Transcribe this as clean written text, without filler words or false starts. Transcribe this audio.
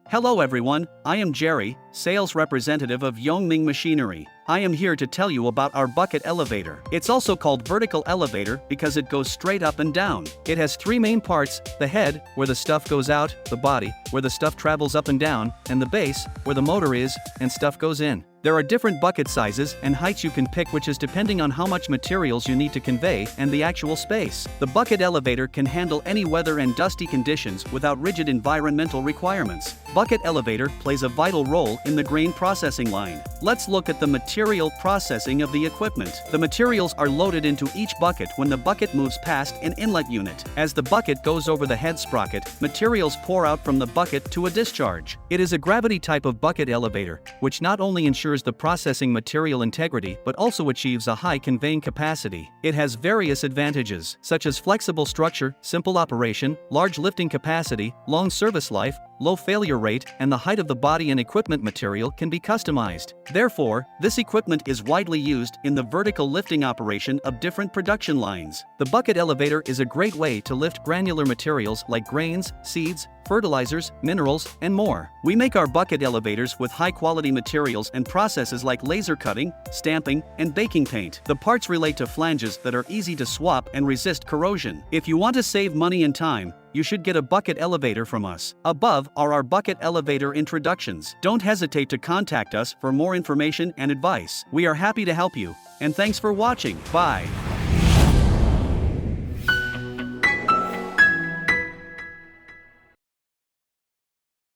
Hello everyone, I am Jerry, sales representative of Yongming Machinery. I am here to tell you about our bucket elevator. It's also called vertical elevator because it goes straight up and down. It has three main parts: the head, where the stuff goes out, the body, where the stuff travels up and down, and the base, where the motor is, and stuff goes in. There are different bucket sizes and heights you can pick, which is depending on how much materials you need to convey and the actual space. The bucket elevator can handle any weather and dusty conditions without rigid environmental requirements. Bucket elevator plays a vital role in the grain processing line. Let's look at the material processing of the equipment. The materials are loaded into each bucket when the bucket moves past an inlet unit. As the bucket goes over the head sprocket, materials pour out from the bucket to a discharge. It is a gravity type of bucket elevator, which not only ensures the processing material integrity but also achieves a high conveying capacity. It has various advantages, such as flexible structure, simple operation, large lifting capacity, long service life, low failure rate, and the height of the body and equipment material can be customized. Therefore, this equipment is widely used in the vertical lifting operation of different production lines. The bucket elevator is a great way to lift granular materials like grains, seeds, fertilizers, minerals, and more. We make our bucket elevators with high-quality materials and processes like laser cutting, stamping, and baking paint. The parts relate to flanges that are easy to swap and resist corrosion. If you want to save money and time, you should get a bucket elevator from us. Above are our bucket elevator introductions. Don't hesitate to contact us for more information and advice. We are happy to help you, and thanks for watching. Bye.